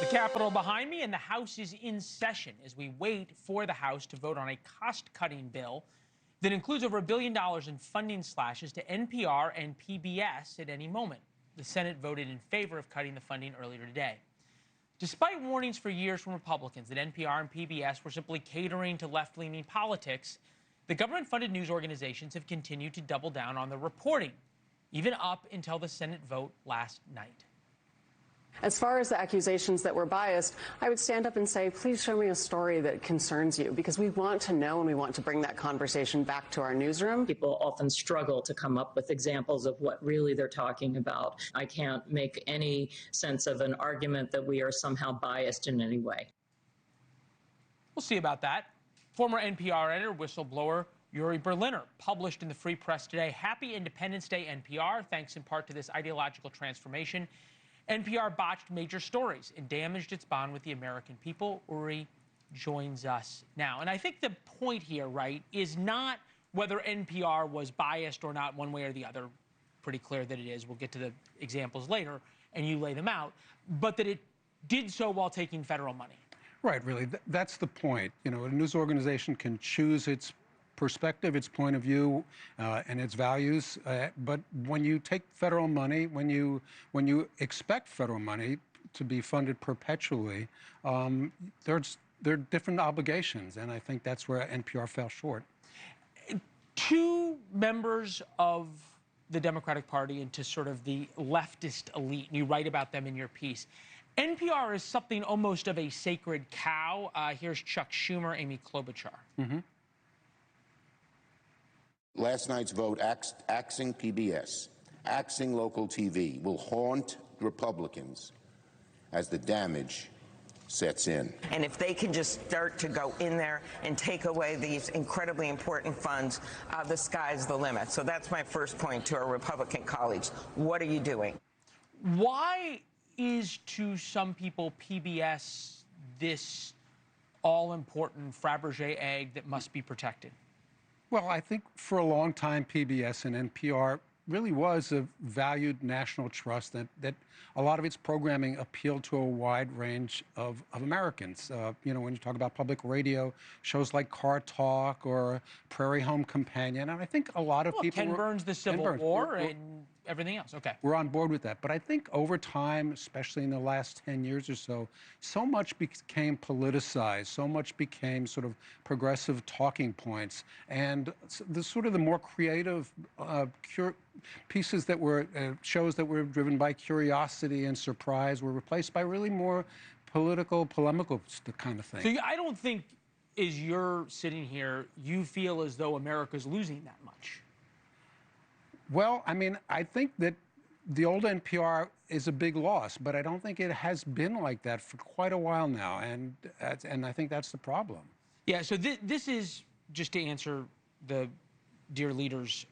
The Capitol behind me, and the House is in session as we wait for the House to vote on a cost-cutting bill that includes over $1 billion in funding slashes to NPR and PBS at any moment. The Senate voted in favor of cutting the funding earlier today. Despite warnings for years from Republicans that NPR and PBS were simply catering to left-leaning politics, the government-funded news organizations have continued to double down on the reporting, even up until the Senate vote last night. As far as the accusations that we're biased, I would stand up and say, please show me a story that concerns you, because we want to know and we want to bring that conversation back to our newsroom. People often struggle to come up with examples of what really they're talking about. I can't make any sense of an argument that we are somehow biased in any way. We'll see about that. Former NPR editor, whistleblower Uri Berliner published in the Free Press today, Happy Independence Day, NPR, thanks in part to this ideological transformation. NPR botched major stories and damaged its bond with the American people. Uri joins us now. And I think the point here, right, is not whether NPR was biased or not one way or the other. Pretty clear that it is. We'll get to the examples later, and you lay them out. But that it did so while taking federal money. Right, really. That's the point. You know, a news organization can choose its perspective, its point of view, and its values. But when you take federal money, when you expect federal money to be funded perpetually, there are different obligations, and I think that's where NPR fell short. Two members of the Democratic Party into sort of the leftist elite, and you write about them in your piece. NPR is something almost of a sacred cow. Here's Chuck Schumer, Amy Klobuchar. Mm-hmm. Last night's vote axing PBS, axing local TV will haunt Republicans as the damage sets in. And if they can just start to go in there and take away these incredibly important funds, the sky's the limit. So that's my first point to our Republican colleagues. What are you doing? Why is, to some people, PBS this all-important Fabergé egg that must be protected? Well, I think for a long time, PBS and NPR really was a valued national trust that a lot of its programming appealed to a wide range of Americans. You know, when you talk about public radio, shows like Car Talk or Prairie Home Companion, and I think a lot of people... Ken Burns' The Civil War and everything else. Okay. We're on board with that. But I think over time, especially in the last 10 years or so, so much became politicized, so much became sort of progressive talking points. And the sort of the more creative pieces that were, shows that were driven by curiosity and surprise were replaced by really more political, polemical kind of thing. So I don't think, as you're sitting here, you feel as though America's losing that much. Well, I mean, I think that the old NPR is a big loss, but I don't think it has been like that for quite a while now, and I think that's the problem. Yeah, so this is, just to answer the dear leader's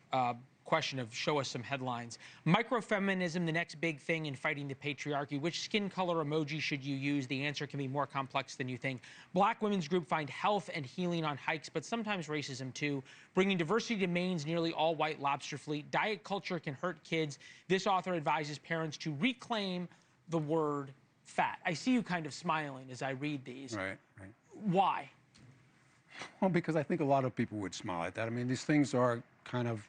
question of show us some headlines. Microfeminism, the next big thing in fighting the patriarchy. Which skin color emoji should you use? The answer can be more complex than you think. Black women's group find health and healing on hikes, but sometimes racism too. Bringing diversity to Maine's nearly all-white lobster fleet. Diet culture can hurt kids. This author advises parents to reclaim the word fat. I see you kind of smiling as I read these. Right, right. Why? Well, because I think a lot of people would smile at that. I mean, these things are kind of,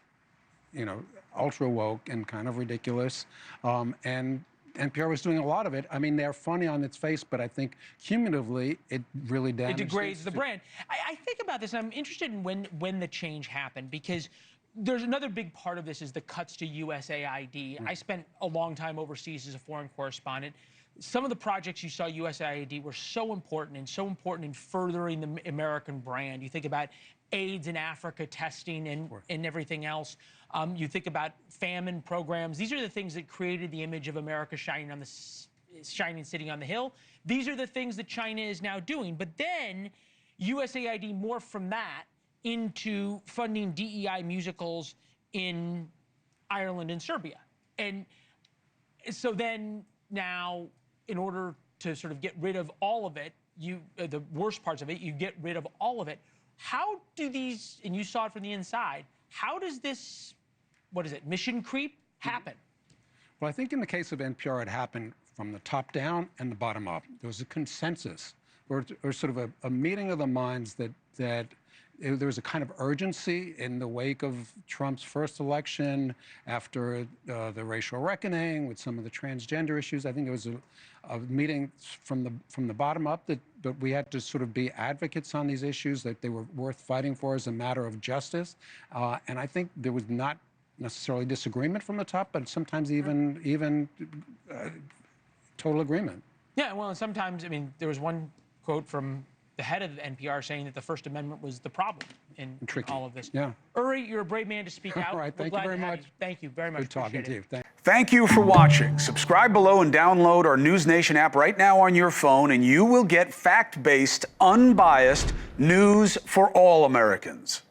you know, ultra woke and kind of ridiculous. And NPR was doing a lot of it. I mean, they're funny on its face, but I think cumulatively it really damages. It degrades the brand. I think about this, and I'm interested in when the change happened, because there's another big part of this is the cuts to USAID. I spent a long time overseas as a foreign correspondent. Some of the projects you saw USAID were so important in furthering the American brand. You think about AIDS in Africa testing and everything else. You think about famine programs. These are the things that created the image of America shining city on the hill. These are the things that China is now doing. But then USAID morphed from that into funding DEI musicals in Ireland and Serbia. And so then now, in order to sort of get rid of all of it, the worst parts of it, you get rid of all of it. How do these, and you saw it from the inside, how does this, what is it, mission creep happen? Well, I think in the case of NPR, it happened from the top down and the bottom up. There was a consensus, or sort of a meeting of the minds that there was a kind of urgency in the wake of Trump's first election, after the racial reckoning with some of the transgender issues. I think it was a meeting from the bottom up that we had to sort of be advocates on these issues, that they were worth fighting for as a matter of justice. And I think there was not necessarily disagreement from the top, but sometimes even total agreement. Yeah, well, and sometimes, I mean, there was one quote from the head of NPR saying that the First Amendment was the problem in all of this. Yeah. Uri, you're a brave man to speak out. All right, thank you very much. Thank you very much. Good talking to you. Thank you for watching. Subscribe below and download our NewsNation app right now on your phone, and you will get fact-based, unbiased news for all Americans.